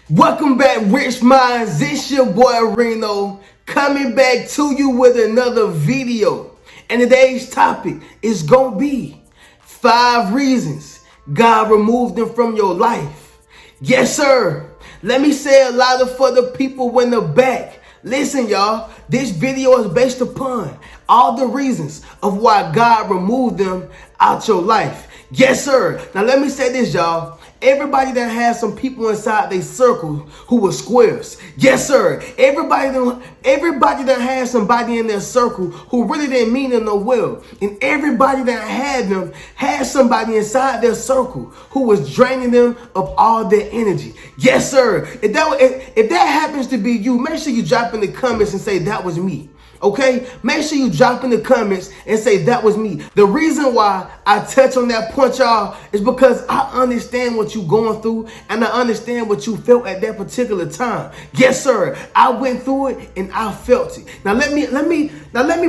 Welcome back, Rich Minds. It's your boy Reno coming back to you with another video. And today's topic is gonna be 5 reasons God removed them from your life. Yes, sir. Let me say it louder for the people in the back. Listen, y'all, this video is based upon all the reasons of why God removed them out your life. Yes, sir. Now let me say this, y'all. Everybody that has some people inside their circle who were squares. Yes, sir. Everybody that has somebody in their circle who really didn't mean them no well. And everybody that had them had somebody inside their circle who was draining them of all their energy. Yes, sir. If that happens to be you, make sure you drop in the comments and say that was me. Okay, make sure you drop in the comments and say that was me. The reason why I touch on that point, y'all, is because I understand what you're going through and I understand what you felt at that particular time. Yes, sir. I went through it and I felt it. Now let me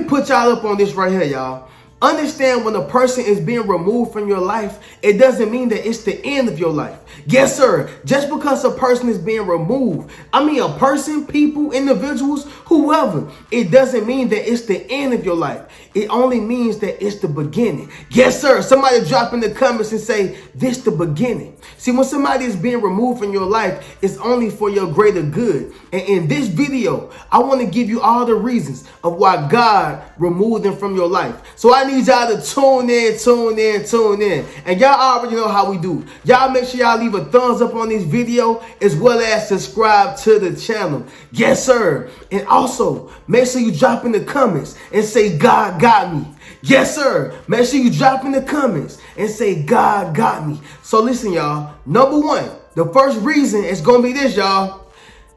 put y'all up on this right here, y'all. Understand, when a person is being removed from your life, it doesn't mean that it's the end of your life. Yes, sir. Just because a person is being removed, a person, people, individuals, whoever, it doesn't mean that it's the end of your life. It only means that it's the beginning. Yes, sir. Somebody drop in the comments and say, this the beginning. See, when somebody is being removed from your life, it's only for your greater good. And in this video, I want to give you all the reasons of why God removed them from your life. So I need y'all to tune in. And y'all already know how we do. Y'all make sure y'all leave a thumbs up on this video as well as subscribe to the channel. Yes, sir. And also, make sure you drop in the comments and say, God got me. Yes, sir. Make sure you drop in the comments and say, God got me. So listen, y'all. Number 1, the first reason is going to be this, y'all.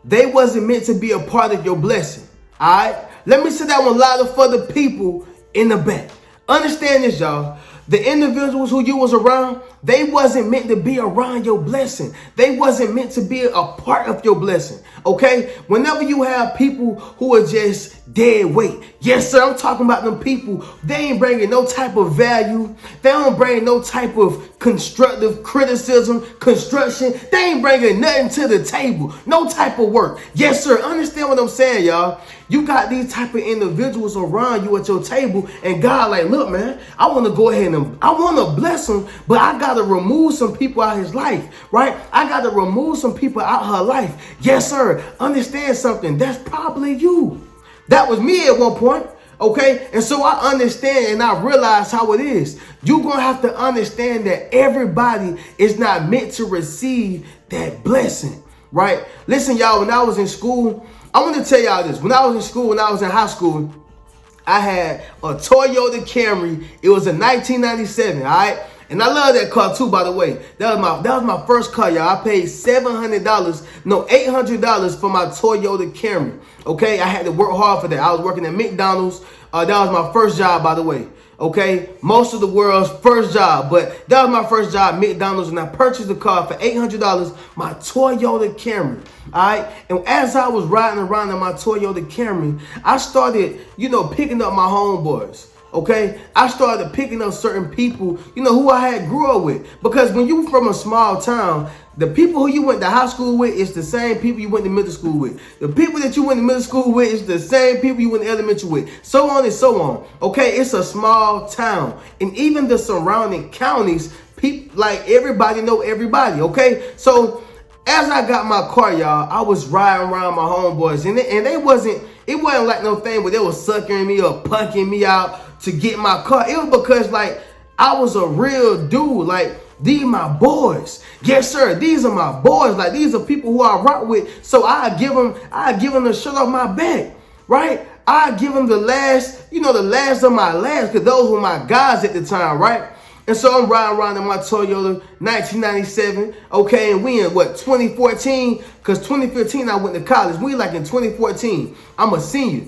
They wasn't meant to be a part of your blessing. All right? Let me say that one louder for the people in the back. Understand this, y'all. The individuals who you was around, they wasn't meant to be around your blessing. They wasn't meant to be a part of your blessing. Okay? Whenever you have people who are just dead weight. Yes, sir. I'm talking about them people. They ain't bringing no type of value. They don't bring no type of constructive criticism, construction. They ain't bringing nothing to the table. No type of work. Yes, sir. Understand what I'm saying, y'all. You got these type of individuals around you at your table, and God like, look, man, I want to go ahead and I want to bless him, but I got to remove some people out of his life, right? I got to remove some people out of her life. Yes, sir. Understand something. That's probably you. That was me at one point. Okay, and so I understand and I realize how it is. You're going to have to understand that everybody is not meant to receive that blessing, right? Listen, y'all, when I was in school, I want to tell y'all this. When I was in school, when I was in high school, I had a Toyota Camry. It was a 1997, all right? And I love that car too, by the way. That was my first car, y'all. I paid $800 for my Toyota Camry. Okay, I had to work hard for that. I was working at McDonald's. That was my first job, by the way. Okay, most of the world's first job, but that was my first job, McDonald's, and I purchased the car for $800, my Toyota Camry. All right, and as I was riding around in my Toyota Camry, I started, picking up my homeboys. Okay, I started picking up certain people, who I had grew up with. Because when you from a small town, the people who you went to high school with is the same people you went to middle school with. The people that you went to middle school with is the same people you went to elementary with. So on and so on. Okay, it's a small town. And even the surrounding counties, people, like, everybody know everybody. Okay, so as I got my car, y'all, I was riding around my homeboys. And it wasn't like no thing where they was sucking me or punking me out to get my car. It was because, like, I was a real dude. Like, these my boys. Yes, sir. These are my boys. Like, these are people who I rock with. So I give them the shirt off my back, right? I give them the last of my last, because those were my guys at the time, right? And so I'm riding around in my Toyota 1997. Okay, and we in 2014? Because 2015 I went to college. We like in 2014. I'm a senior.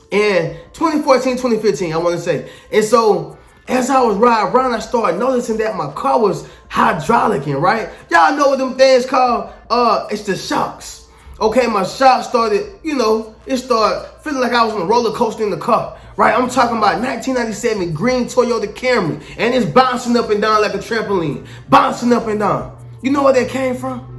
And 2014, 2015, I want to say. And so as I was riding around, I started noticing that my car was hydraulicing, right? Y'all know what them things called? It's the shocks. Okay, my shocks started, it started feeling like I was on a roller coaster in the car, right? I'm talking about 1997 green Toyota Camry, and it's bouncing up and down like a trampoline, bouncing up and down. You know where that came from?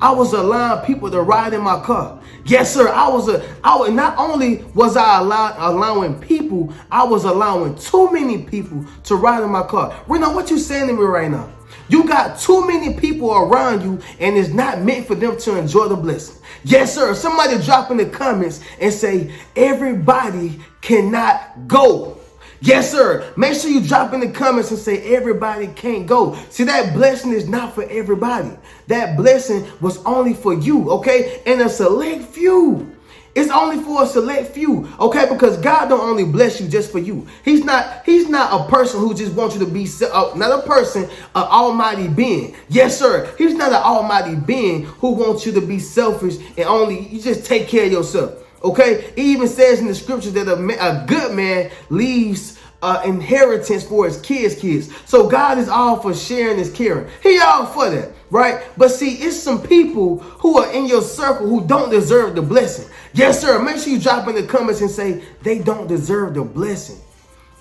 I was allowing people to ride in my car. Yes, sir. Not only was I allowing people, I was allowing too many people to ride in my car. Reno, what you saying to me right now? You got too many people around you, and it's not meant for them to enjoy the blessing. Yes, sir. Somebody drop in the comments and say, everybody cannot go. Yes, sir. Make sure you drop in the comments and say everybody can't go. See, that blessing is not for everybody. That blessing was only for you, okay? And a select few. It's only for a select few, okay? Because God don't only bless you just for you. He's not a person who just wants you to be, not a person, an almighty being. Yes, sir. He's not an almighty being who wants you to be selfish and only you just take care of yourself. Okay, it even says in the scriptures that a good man leaves inheritance for his kids. So God is all for sharing his caring. He all for that, right? But see, it's some people who are in your circle who don't deserve the blessing. Yes, sir. Make sure you drop in the comments and say they don't deserve the blessing.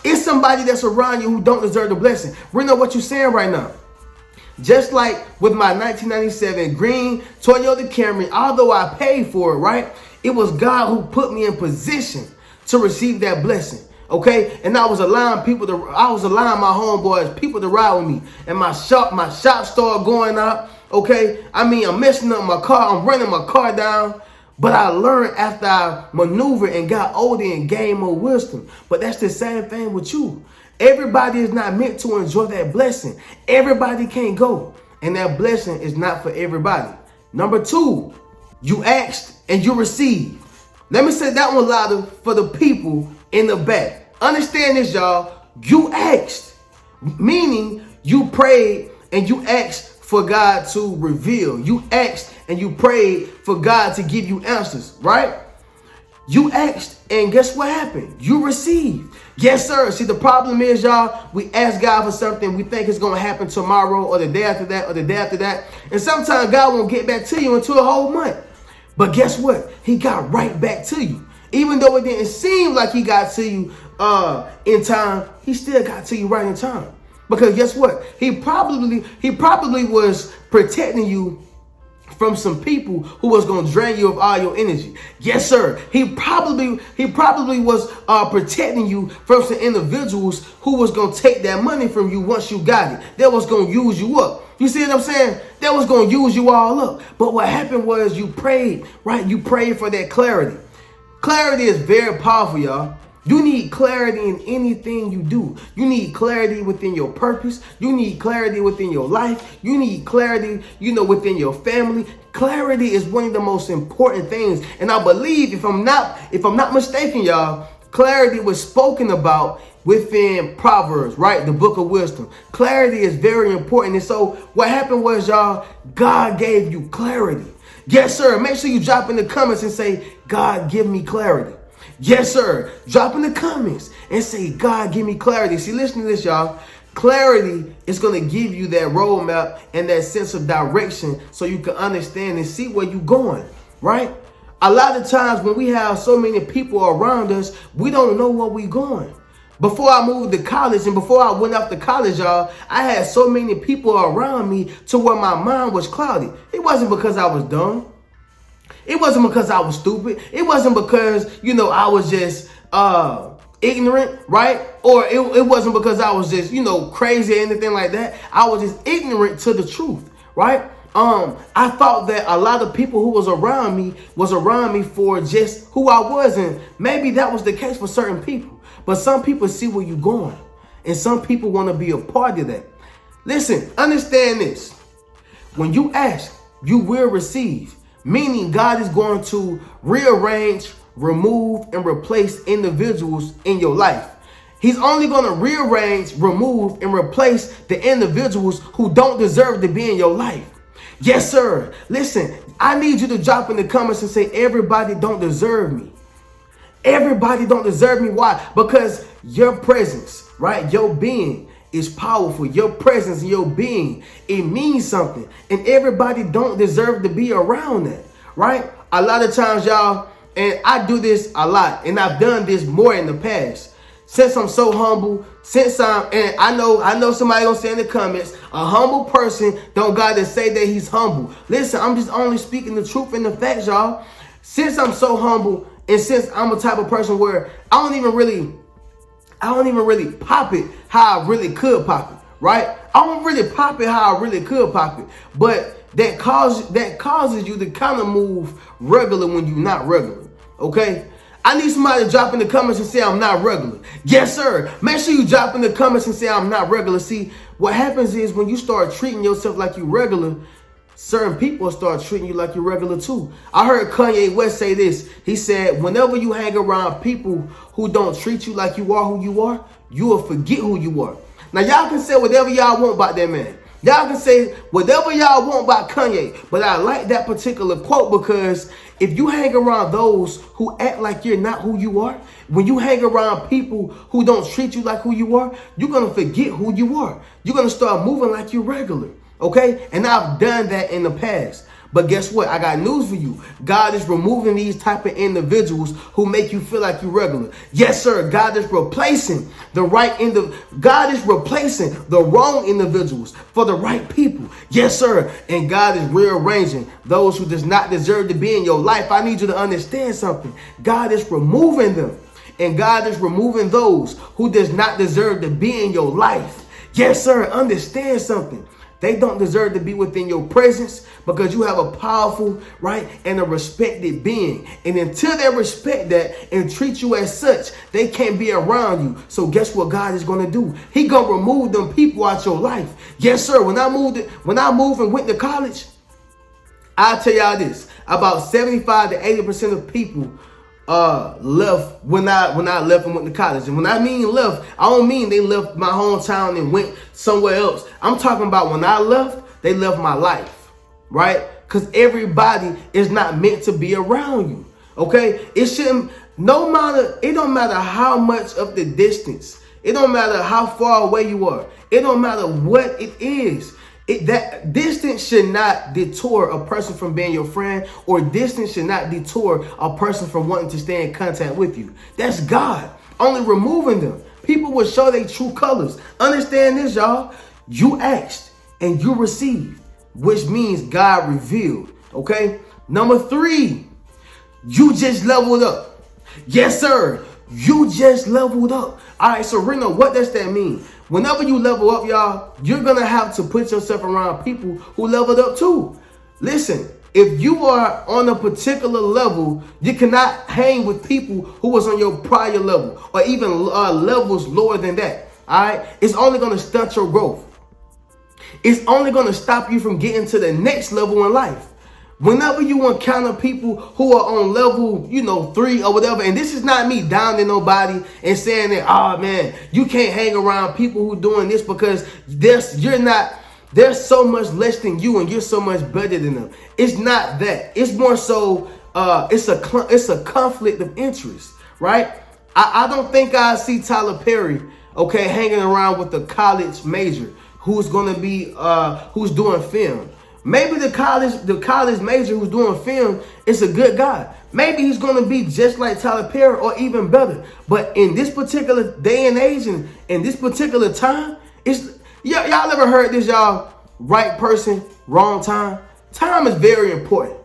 It's somebody that's around you who don't deserve the blessing. Reno, what you saying right now? Just like with my 1997 green Toyota Camry, although I paid for it, right? It was God who put me in position to receive that blessing, okay? And I was allowing my homeboys, people to ride with me. And my shop started going up, okay? I mean, I'm messing up my car. I'm running my car down. But I learned after I maneuvered and got older and gained more wisdom. But that's the same thing with you. Everybody is not meant to enjoy that blessing. Everybody can't go. And that blessing is not for everybody. Number 2, you asked and you received. Let me say that one louder for the people in the back. Understand this, y'all. You asked, meaning you prayed and you asked for God to reveal. You asked and you prayed for God to give you answers, right? You asked, and guess what happened? You received. Yes, sir. See, the problem is, y'all, we ask God for something. We think it's going to happen tomorrow or the day after that or the day after that. And sometimes God won't get back to you until a whole month. But guess what? He got right back to you. Even though it didn't seem like he got to you in time, he still got to you right in time. Because guess what? He probably was protecting you from some people who was going to drain you of all your energy. Yes, sir. He probably was protecting you from some individuals who was going to take that money from you once you got it. That was going to use you up. You see what I'm saying? That was going to use you all up. But what happened was you prayed, right? You prayed for that clarity. Clarity is very powerful, y'all. You need clarity in anything you do. You need clarity within your purpose. You need clarity within your life. You need clarity, within your family. Clarity is one of the most important things. And I believe, if I'm not mistaken, y'all, clarity was spoken about within Proverbs, right? The book of wisdom. Clarity is very important. And so what happened was, y'all, God gave you clarity. Yes, sir. Make sure you drop in the comments and say, God, give me clarity. Yes, sir. Drop in the comments and say, God, give me clarity. See, listen to this, y'all. Clarity is going to give you that roadmap and that sense of direction so you can understand and see where you're going, right? A lot of times when we have so many people around us, we don't know where we're going. Before I moved to college and before I went off to college, y'all, I had so many people around me to where my mind was cloudy. It wasn't because I was dumb. It wasn't because I was stupid. It wasn't because, I was just ignorant, right? Or it wasn't because I was just, crazy or anything like that. I was just ignorant to the truth, right? I thought that a lot of people who was around me for just who I was. And maybe that was the case for certain people. But some people see where you're going. And some people want to be a part of that. Listen, understand this. When you ask, you will receive. Meaning God is going to rearrange, remove, and replace individuals in your life. He's only going to rearrange, remove, and replace the individuals who don't deserve to be in your life. Yes, sir. Listen, I need you to drop in the comments and say, everybody don't deserve me. Everybody don't deserve me. Why? Because your presence, right? Your being is powerful. Your presence and your being, it means something. And everybody don't deserve to be around that, right? A lot of times, y'all, and I do this a lot, and I've done this more in the past. Since I'm so humble, and I know somebody gonna say in the comments, a humble person don't gotta say that he's humble. Listen, I'm just only speaking the truth and the facts, y'all. Since I'm so humble, and since I'm a type of person where I don't even really pop it how I really could pop it, right? I don't really pop it how I really could pop it, but that causes you to kind of move regular when you're not regular, okay? I need somebody to drop in the comments and say I'm not regular. Yes, sir. Make sure you drop in the comments and say I'm not regular. See, what happens is when you start treating yourself like you regular, certain people start treating you like you're regular too. I heard Kanye West say this. He said, whenever you hang around people who don't treat you like you are who you are, you will forget who you are. Now, y'all can say whatever y'all want about that man. Y'all can say whatever y'all want about Kanye, but I like that particular quote because if you hang around those who act like you're not who you are, when you hang around people who don't treat you like who you are, you're going to forget who you are. You're going to start moving like you're regular, okay? And I've done that in the past. But guess what? I got news for you. God is removing these type of individuals who make you feel like you're regular. Yes, sir. God is replacing the wrong individuals for the right people. Yes, sir. And God is rearranging those who does not deserve to be in your life. I need you to understand something. God is removing them. And God is removing those who does not deserve to be in your life. Yes, sir. Understand something. They don't deserve to be within your presence because you have a powerful, right, and a respected being. And until they respect that and treat you as such, they can't be around you. So guess what God is going to do? He going to remove them people out your life. Yes, sir. When I moved and went to college, I'll tell y'all this. About 75 to 80% of people left when I left and went to college. And when I mean left, I don't mean they left my hometown and went somewhere else. I'm talking about when I left, they left my life, right? Because everybody is not meant to be around you, okay? It don't matter how much of the distance. It don't matter how far away you are. It don't matter what it is. That distance should not deter a person from being your friend, or distance should not deter a person from wanting to stay in contact with you. That's God only removing them. People will show their true colors. Understand this, y'all. You asked and you received, which means God revealed. Okay. Number 3, you just leveled up. Yes, sir. You just leveled up. All right, so Reno, what does that mean? Whenever you level up, y'all, you're going to have to put yourself around people who leveled up too. Listen, if you are on a particular level, you cannot hang with people who was on your prior level or even levels lower than that. All right, it's only going to stunt your growth. It's only going to stop you from getting to the next level in life. Whenever you encounter people who are on level, 3 or whatever, and this is not me downing nobody and saying that, oh man, you can't hang around people who doing this because they're so much less than you and you're so much better than them. It's not that. It's more so, it's a conflict of interest, right? I don't think I see Tyler Perry, okay, hanging around with a college major who's going to be, who's doing film. Maybe the college major who's doing film is a good guy. Maybe he's going to be just like Tyler Perry or even better. But in this particular day and age and in this particular time, y'all ever heard this, y'all? Right person, wrong time. Time is very important.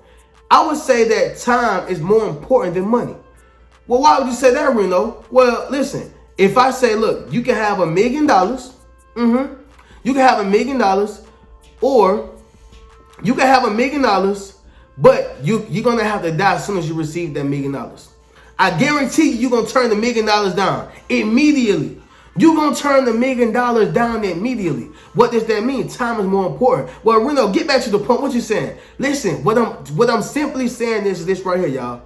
I would say that time is more important than money. Well, why would you say that, Reno? Well, listen, if I say, look, you can have $1 million. You can have $1 million, or you can have $1 million, but you're going to have to die as soon as you receive that $1 million. I guarantee you're going to turn the $1 million down immediately. You're going to turn the $1 million down immediately. What does that mean? Time is more important. Well, Reno, get back to the point. What you saying? Listen, what I'm simply saying is this right here,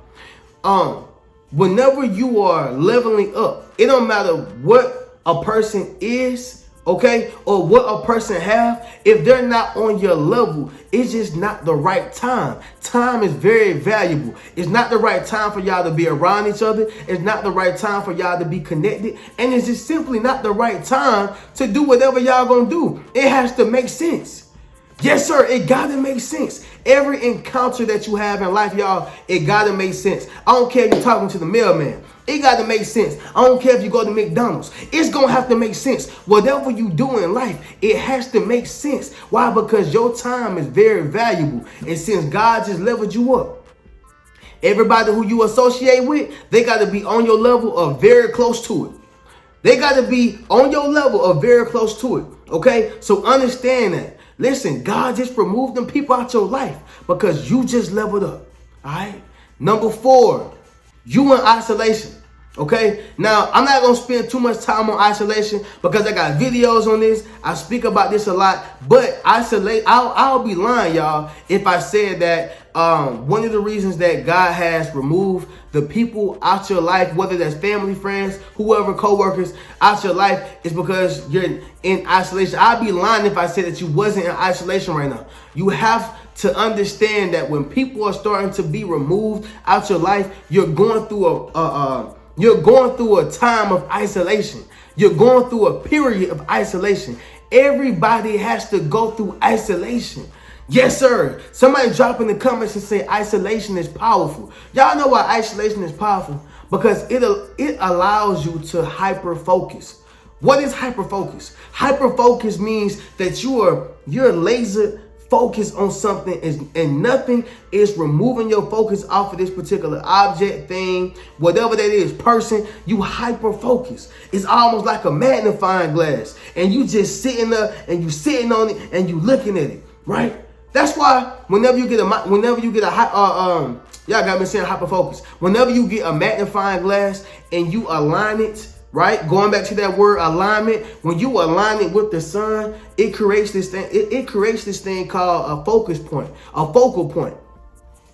y'all. Whenever you are leveling up, it don't matter what a person is, okay, or what a person have. If they're not on your level, it's just not the right time. Time is very valuable. It's not the right time for y'all to be around each other. It's not the right time for y'all to be connected. And it's just simply not the right time to do whatever y'all gonna do. It has to make sense. Yes, sir, it gotta make sense. Every encounter that you have in life, y'all, it gotta make sense. I don't care if you're talking to the mailman. It got to make sense. I don't care if you go to McDonald's. It's going to have to make sense. Whatever you do in life, it has to make sense. Why? Because your time is very valuable. And since God just leveled you up, everybody who you associate with, they got to be on your level or very close to it. They got to be on your level or very close to it. Okay? So understand that. Listen, God just removed them people out your life because you just leveled up. All right? Number 4, you in isolation. Okay, now I'm not gonna spend too much time on isolation because I got videos on this. I speak about this a lot, but I'll be lying, y'all, if I said that one of the reasons that God has removed the people out your life, whether that's family, friends, whoever, co-workers out your life, is because you're in isolation. I'd be lying if I said that you wasn't in isolation right now. You have to understand that when people are starting to be removed out your life, you're going through a time of isolation. You're going through a period of isolation. Everybody has to go through isolation. Yes, sir. Somebody drop in the comments and say isolation is powerful. Y'all know why isolation is powerful? Because it allows you to hyper-focus. What is hyper-focus? Hyper-focus means that you're laser focus on something and nothing is removing your focus off of this particular object, thing, whatever that is, person. You hyper focus. It's almost like a magnifying glass, and you just sitting there and you sitting on it and you looking at it, right? That's why whenever you get y'all got me saying hyper focus. Whenever you get a magnifying glass and you align it, right? Going back to that word alignment, when you align it with the sun, it creates this thing. It creates this thing called a focus point, a focal point.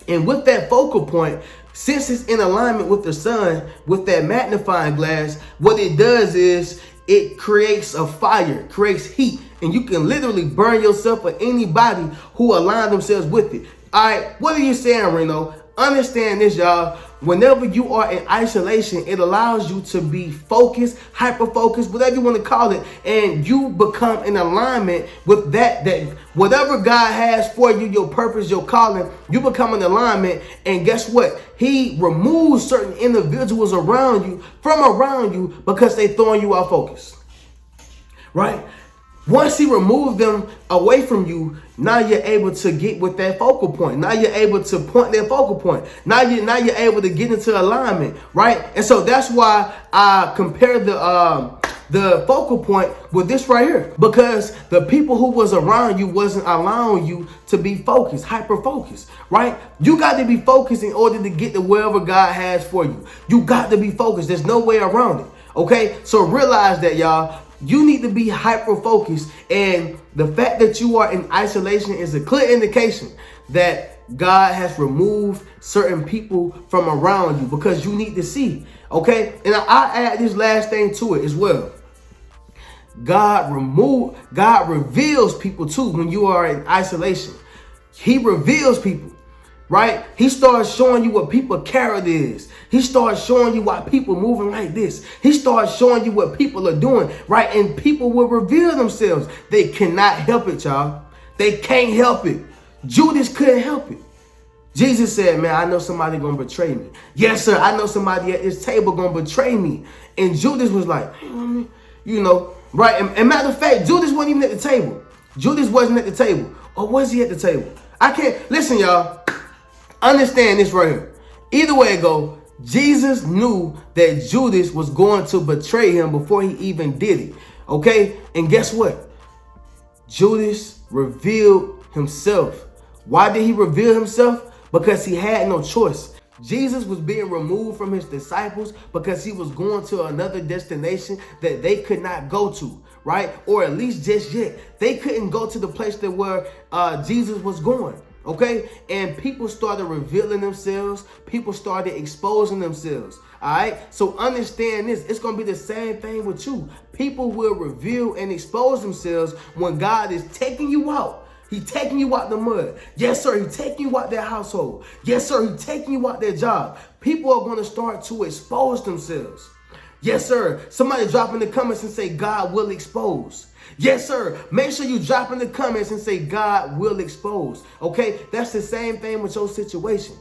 And with that focal point, since it's in alignment with the sun, with that magnifying glass, what it does is it creates a fire, creates heat, and you can literally burn yourself or anybody who align themselves with it. All right, what are you saying, Reno? Understand this, y'all. Whenever you are in isolation, it allows you to be focused, hyper-focused, whatever you want to call it, and you become in alignment with that whatever God has for you, your purpose, your calling, you become in alignment, and guess what? He removes certain individuals around you because they throwing you out focus, right? Once he removed them away from you, now you're able to get with that focal point. Now you're able to point that focal point. Now you're able to get into alignment, right? And so that's why I compare the focal point with this right here, because the people who was around you wasn't allowing you to be focused, hyper focused, right? You got to be focused in order to get to wherever God has for you. You got to be focused. There's no way around it. Okay, so realize that, y'all. You need to be hyper-focused, and the fact that you are in isolation is a clear indication that God has removed certain people from around you, because you need to see, okay? And I add this last thing to it as well. God reveals people too when you are in isolation. He reveals people, right? He starts showing you what people's character is. He starts showing you why people moving like this. He starts showing you what people are doing, right? And people will reveal themselves. They cannot help it, y'all. They can't help it. Judas couldn't help it. Jesus said, man, I know somebody gonna betray me. Yes, sir, I know somebody at this table gonna betray me. And Judas was like, you know, right? And matter of fact, Judas wasn't even at the table. Judas wasn't at the table. Or was he at the table? I can't, listen, y'all. Understand this right here. Either way it go, Jesus knew that Judas was going to betray him before he even did it. Okay? And guess what? Judas revealed himself. Why did he reveal himself? Because he had no choice. Jesus was being removed from his disciples because he was going to another destination that they could not go to, right? Or at least just yet. They couldn't go to the place that where Jesus was going. Okay, and people started revealing themselves. People started exposing themselves. All right, so understand this. It's going to be the same thing with you. People will reveal and expose themselves when God is taking you out. He's taking you out the mud. Yes, sir. He's taking you out their household. Yes, sir. He's taking you out their job. People are going to start to expose themselves. Yes, sir. Somebody drop in the comments and say God will expose. Yes, sir. Make sure you drop in the comments and say God will expose. Okay? That's the same thing with your situation.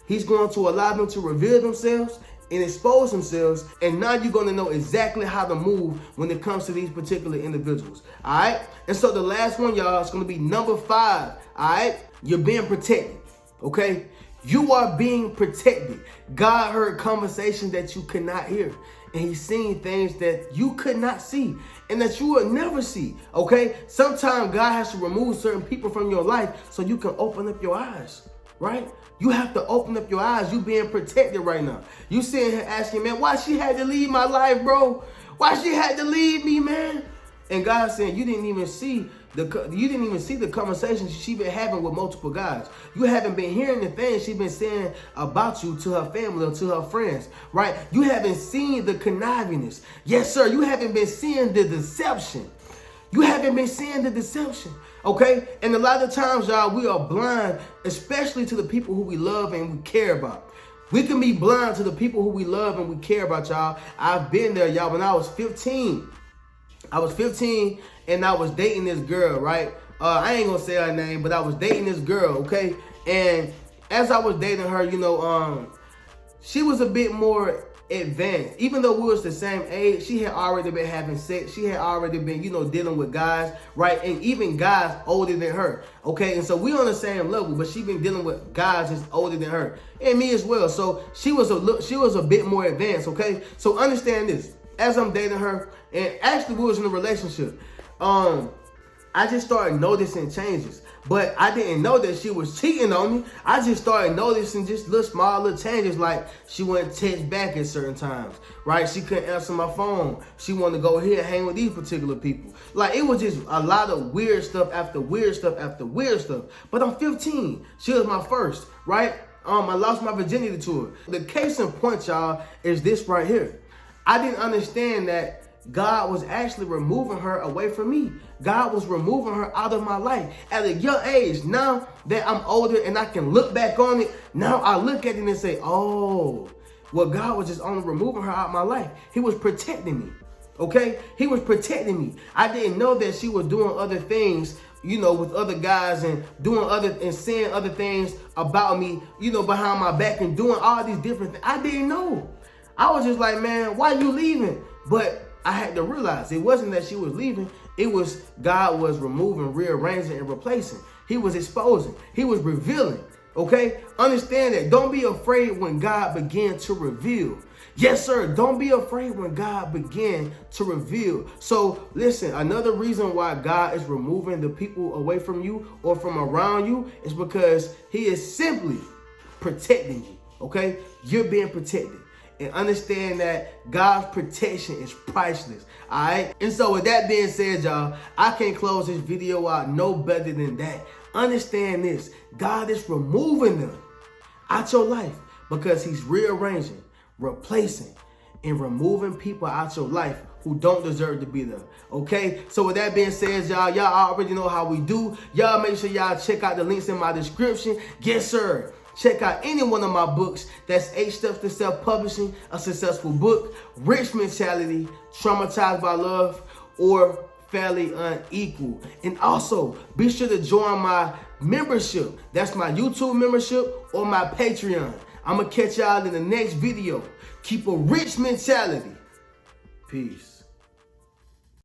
He's going to allow them to reveal themselves and expose themselves, and now you're going to know exactly how to move when it comes to these particular individuals. All right? And so the last one, y'all, is going to be number 5. All right? You're being protected. Okay? You are being protected. God heard conversations that you could not hear, and he's seeing things that you could not see and that you will never see. Okay? Sometimes God has to remove certain people from your life so you can open up your eyes. Right? You have to open up your eyes. You being protected right now. You sitting here asking, man, why she had to leave my life, bro? Why she had to leave me, man? And God saying you didn't even see the conversations she been having with multiple guys. You haven't been hearing the things she been saying about you to her family or to her friends, right? You haven't seen the connivingness. Yes, sir. You haven't been seeing the deception. You haven't been seeing the deception. Okay? And a lot of times, y'all, we are blind, especially to the people who we love and we care about. We can be blind to the people who we love and we care about, y'all. I've been there, y'all. When I was 15 and I was dating this girl, right? I ain't gonna say her name, but I was dating this girl, okay? And as I was dating her, you know, she was a bit more advanced. Even though we was the same age, she had already been having sex. She had already been, you know, dealing with guys, right? And even guys older than her, okay? And so we on the same level, but she been dealing with guys that's older than her, and me as well. So she was a bit more advanced, okay? So understand this. As I'm dating her, and actually we was in a relationship, I just started noticing changes. But I didn't know that she was cheating on me. I just started noticing just small little changes, like she wouldn't text back at certain times, right? She couldn't answer my phone. She wanted to go here and hang with these particular people. Like, it was just a lot of weird stuff after weird stuff after weird stuff. But I'm 15. She was my first, right? I lost my virginity to her. The case in point, y'all, is this right here. I didn't understand that God was actually removing her away from me. God was removing her out of my life at a young age. Now that I'm older and I can look back on it, now I look at it and say, oh, well, God was just only removing her out of my life. He was protecting me, okay? He was protecting me. I didn't know that she was doing other things, you know, with other guys and saying other things about me, you know, behind my back and doing all these different things. I didn't know. I was just like, man, why you leaving? But I had to realize it wasn't that she was leaving. It was God was removing, rearranging, and replacing. He was exposing. He was revealing. Okay? Understand that. Don't be afraid when God began to reveal. Yes, sir. Don't be afraid when God began to reveal. So listen, another reason why God is removing the people away from you or from around you is because he is simply protecting you. Okay? You're being protected. And understand that God's protection is priceless, all right? And so with that being said, y'all, I can't close this video out no better than that. Understand this. God is removing them out your life because he's rearranging, replacing, and removing people out your life who don't deserve to be there, okay? So with that being said, y'all already know how we do. Y'all make sure y'all check out the links in my description. Yes, sir. Check out any one of my books. That's 8 Steps to Self-Publishing, A Successful Book, Rich Mentality, Traumatized by Love, or Fairly Unequal. And also, be sure to join my membership. That's my YouTube membership or my Patreon. I'm going to catch y'all in the next video. Keep a rich mentality. Peace.